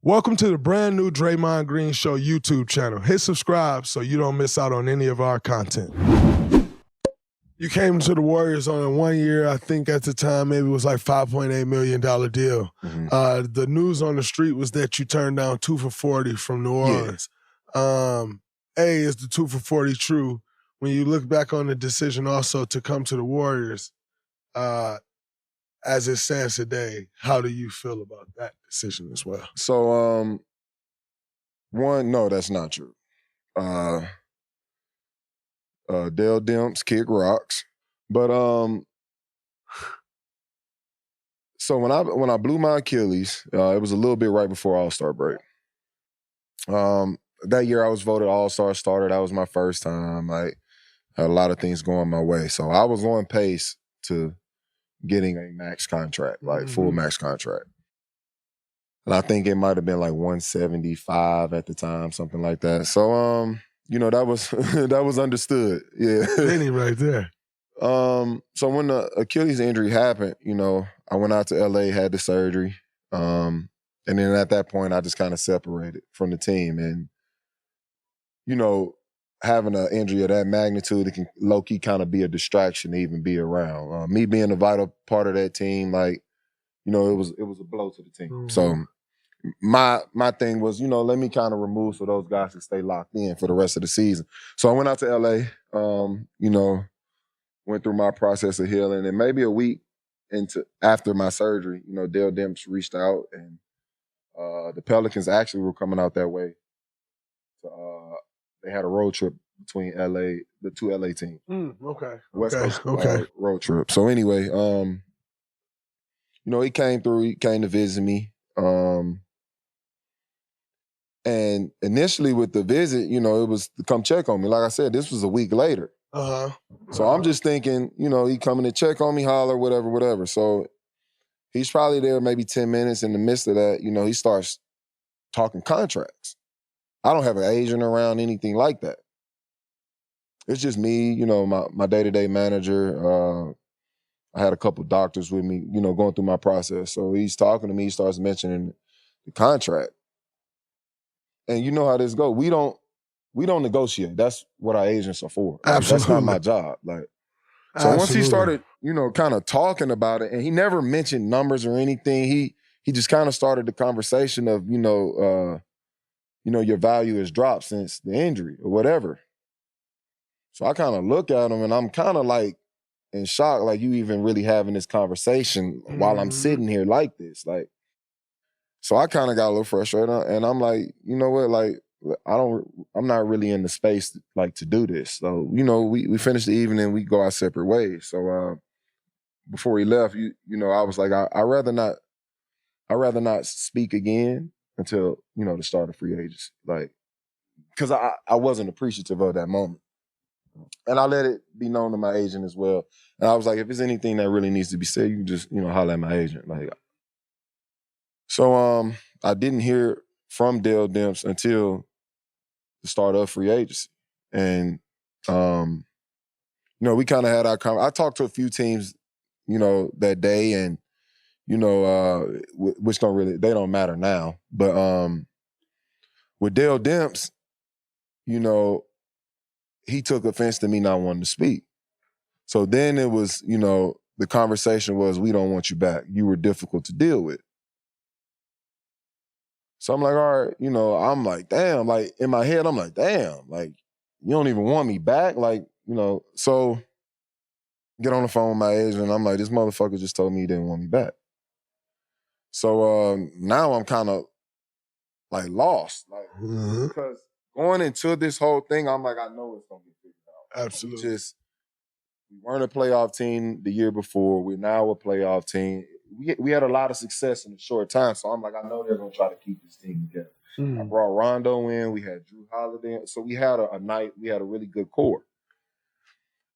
Welcome to the brand new Draymond Green Show YouTube channel. Hit subscribe so you don't miss out on any of our content. You came to the Warriors on a 1 year, I think at the time, maybe it was like $5.8 million deal. Mm-hmm. The news on the street was that you turned down 2 for $40 from New Orleans. Yeah. Is the 2 for $40 true? When you look back on the decision also to come to the Warriors, as it stands today, how do you feel about that decision as well? So, one, no, that's not true. Dale Demps kick rocks. But so when I blew my Achilles, it was a little bit right before All-Star break. That year I was voted All-Star starter. That was my first time. I had a lot of things going my way. So I was on pace to getting a max contract, like full max contract. And I think it might have been like 175 at the time, something like that. So, that was that was understood. Yeah. Penny right there. So when the Achilles injury happened, I went out to LA, had the surgery. And then at that point, I just kind of separated from the team. And, having an injury of that magnitude, it can low-key kind of be a distraction to even be around. Me being a vital part of that team, it was a blow to the team. Mm-hmm. So my thing was, let me kind of remove so those guys can stay locked in for the rest of the season. So I went out to LA, went through my process of healing, and maybe a week after my surgery, Dale Demps reached out, and the Pelicans actually were coming out that way. They had a road trip between LA, the two LA teams. Okay. West Coast road trip. So anyway, he came through, he came to visit me. And initially with the visit, it was to come check on me. Like I said, this was a week later. So I'm just thinking, he coming to check on me, holler, whatever. So he's probably there maybe 10 minutes. In the midst of that, he starts talking contracts. I don't have an agent around, anything like that. It's just me, my day-to-day manager. I had a couple doctors with me, going through my process. So he's talking to me, he starts mentioning the contract. And you know how this goes. We don't negotiate. That's what our agents are for. Absolutely. That's not my job. So once he started, kind of talking about it, and he never mentioned numbers or anything, he just kind of started the conversation of, your value has dropped since the injury or whatever. So I kind of look at him and I'm kind of in shock, you even really having this conversation while I'm sitting here like this. So I kind of got a little frustrated and I'm like, you know what, I'm not really in the space to do this. So, we finished the evening, we go our separate ways. So before he left, I was like, I'd rather not speak again until, the start of free agency. Because I wasn't appreciative of that moment. And I let it be known to my agent as well. And I was like, if there's anything that really needs to be said, you can just, holler at my agent. So I didn't hear from Dale Demps until the start of free agency. And, we kind of had our conversation. I talked to a few teams, that day, and, which they don't matter now. But with Dale Demps, he took offense to me not wanting to speak. So then it was, the conversation was, we don't want you back. You were difficult to deal with. So I'm like, all right, I'm like, damn, in my head, I'm like, damn, you don't even want me back? So get on the phone with my agent, and I'm like, this motherfucker just told me he didn't want me back. So now I'm kind of lost, because going into this whole thing, I'm like, I know it's gonna get figured out. Absolutely. We weren't a playoff team the year before. We're now a playoff team. We had a lot of success in a short time, so I'm like, I know they're gonna try to keep this team together. I brought Rondo in. We had Drew Holiday in. So we had a night. We had a really good core.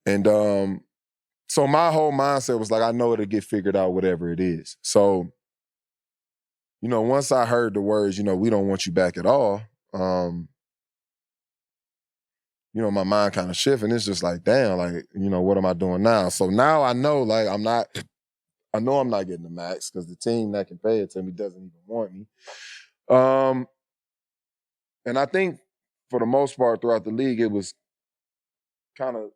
And so my whole mindset was I know it'll get figured out, whatever it is. So, once I heard the words, we don't want you back at all, my mind kind of shifted. And it's just damn, what am I doing now? So now I know, I'm not getting the max because the team that can pay it to me doesn't even want me. And I think for the most part throughout the league, it was kind of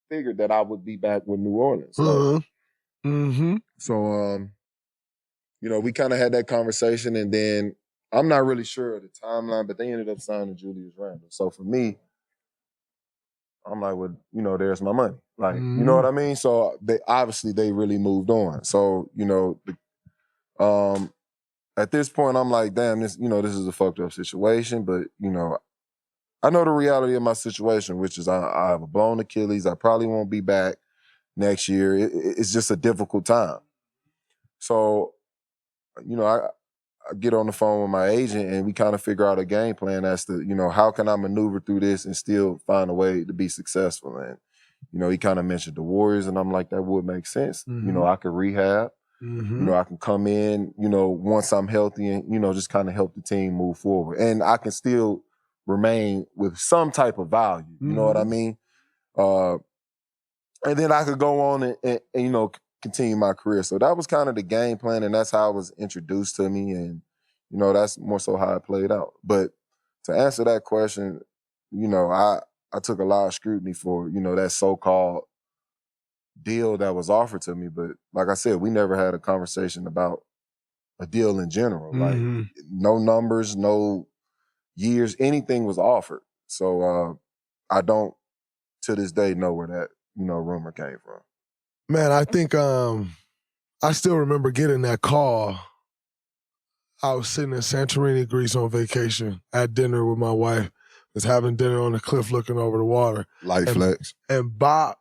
figured that I would be back with New Orleans. So, we kind of had that conversation, and then I'm not really sure of the timeline, but they ended up signing Julius Randle. So for me, I'm like, well, there's my money. Like, you know what I mean? So they really moved on. So, at this point, I'm like, damn, this is a fucked up situation. But, I know the reality of my situation, which is I have a blown Achilles. I probably won't be back next year. It's just a difficult time. So, I get on the phone with my agent and we kind of figure out a game plan as to, how can I maneuver through this and still find a way to be successful. And, he kind of mentioned the Warriors and I'm like, that would make sense. I could rehab. I can come in, once I'm healthy and, just kind of help the team move forward. And I can still remain with some type of value. You know what I mean? And then I could go on and continue my career. So that was kind of the game plan, and that's how it was introduced to me, and that's more so how it played out. But to answer that question, I took a lot of scrutiny for that so-called deal that was offered to me. But like I said, we never had a conversation about a deal in general. Like no numbers, no years, anything was offered. So I don't to this day know where that rumor came from. Man, I think I still remember getting that call. I was sitting in Santorini, Greece on vacation at dinner with my wife. Was having dinner on the cliff looking over the water. Light flex. And Bob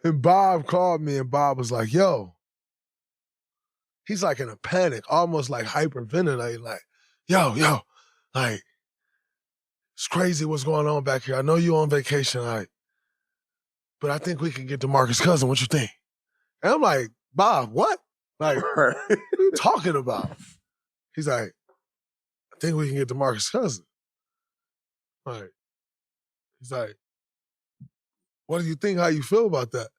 and Bob called me and Bob was like, yo. He's like in a panic, almost like hyperventilating, like, yo, like, it's crazy what's going on back here. I know you're on vacation, like, but I think we can get DeMarcus Cousins. What you think? And I'm like, Bob, what? Like, what are you talking about? He's like, I think we can get DeMarcus Cousins. Like, he's like, what do you think? How you feel about that?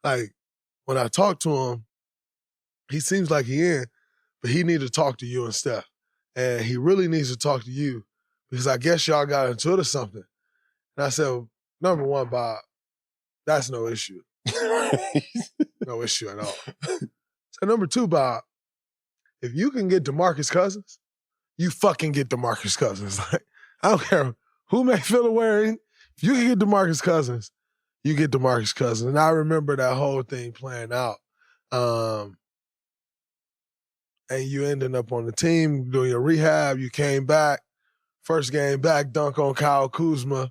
Like, when I talk to him, he seems like he in, but he need to talk to you and Steph. And he really needs to talk to you because I guess y'all got into it or something. And I said, well, number one, Bob, that's no issue. No issue at all. So number two, Bob, if you can get DeMarcus Cousins, you fucking get DeMarcus Cousins. Like, I don't care who may feel aware. If you can get DeMarcus Cousins, you get DeMarcus Cousins. And I remember that whole thing playing out. And you ended up on the team doing your rehab. You came back, first game back, dunk on Kyle Kuzma.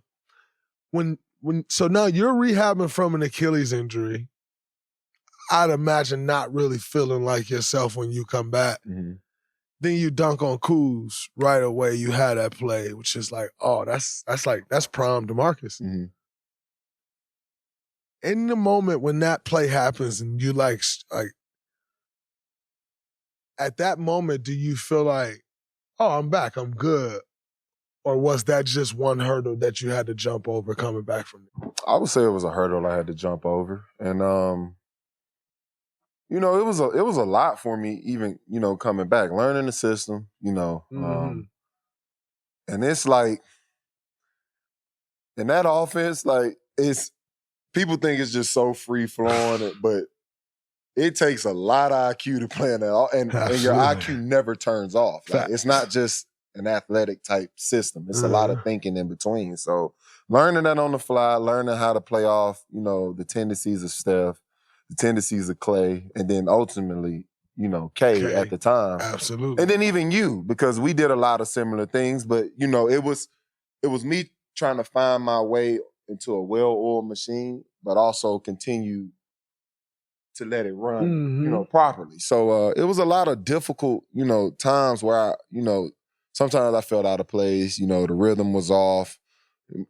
So now you're rehabbing from an Achilles injury. I'd imagine not really feeling like yourself when you come back. Mm-hmm. Then you dunk on Kuz right away. You had that play, which is like, oh, that's prime DeMarcus. Mm-hmm. In the moment when that play happens and you like at that moment, do you feel like, oh, I'm back, I'm good? Or was that just one hurdle that you had to jump over coming back from it? I would say it was a hurdle I had to jump over. And, it was a lot for me even, coming back, learning the system, and it's like, in that offense, like, people think it's just so free-flowing, but it takes a lot of IQ to play in that, and your IQ never turns off. Like, it's not just an athletic type system. It's a lot of thinking in between. So learning that on the fly, learning how to play off, the tendencies of Steph, the tendencies of Klay, and then ultimately, K at the time. Absolutely. And then even you, because we did a lot of similar things, but it was me trying to find my way into a well-oiled machine, but also continue to let it run, properly. So it was a lot of difficult, times where I, sometimes I felt out of place, the rhythm was off,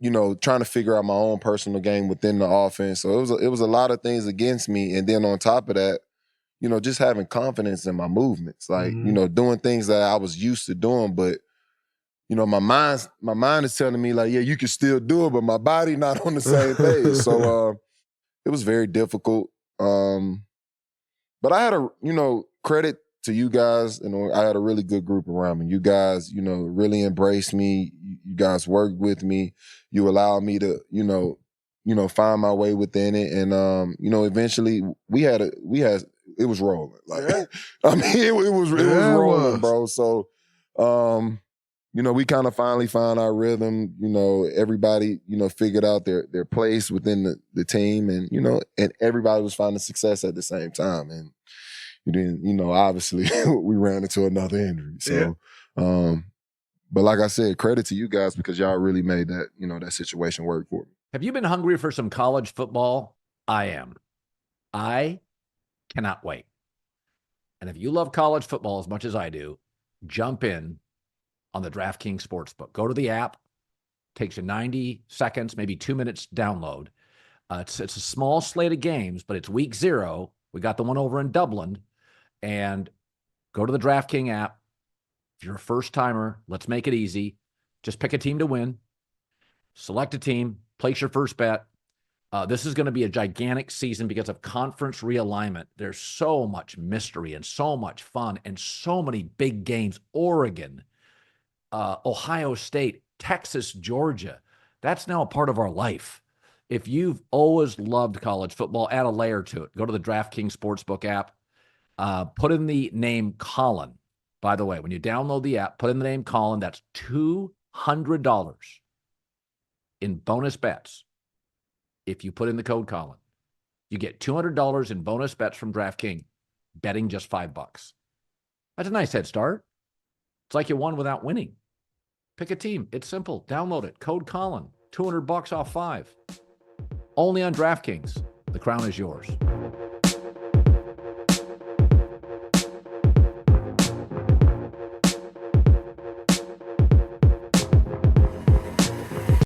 trying to figure out my own personal game within the offense. So it was a lot of things against me. And then on top of that, just having confidence in my movements, like, doing things that I was used to doing, but my mind is telling me like, yeah, you can still do it, but my body not on the same page. So it was very difficult. But I had credit to you guys, I had a really good group around me. You guys, really embraced me. You guys worked with me. You allowed me to, find my way within it. And, eventually it was rolling. Like, Yeah. I mean, it was rolling, was. bro. So, we kind of finally found our rhythm. Everybody, figured out their place within the team, and and everybody was finding success at the same time. And then, obviously, we ran into another injury. So, but like I said, credit to you guys because y'all really made that that situation work for me. Have you been hungry for some college football? I am. I cannot wait. And if you love college football as much as I do, jump in on the DraftKings Sportsbook. Go to the app. Takes you 90 seconds, maybe 2 minutes to download. It's a small slate of games, but it's week 0. We got the one over in Dublin. And go to the DraftKings app. If you're a first-timer, let's make it easy. Just pick a team to win. Select a team. Place your first bet. This is going to be a gigantic season because of conference realignment. There's so much mystery and so much fun and so many big games. Oregon, Ohio State, Texas, Georgia. That's now a part of our life. If you've always loved college football, add a layer to it. Go to the DraftKings Sportsbook app. Put in the name Colin. By the way, when you download the app, put in the name Colin. That's $200 in bonus bets. If you put in the code Colin, you get $200 in bonus bets from DraftKings, betting just $5. That's a nice head start. It's like you won without winning. Pick a team. It's simple. Download it. Code Colin. $200 off 5. Only on DraftKings. The crown is yours.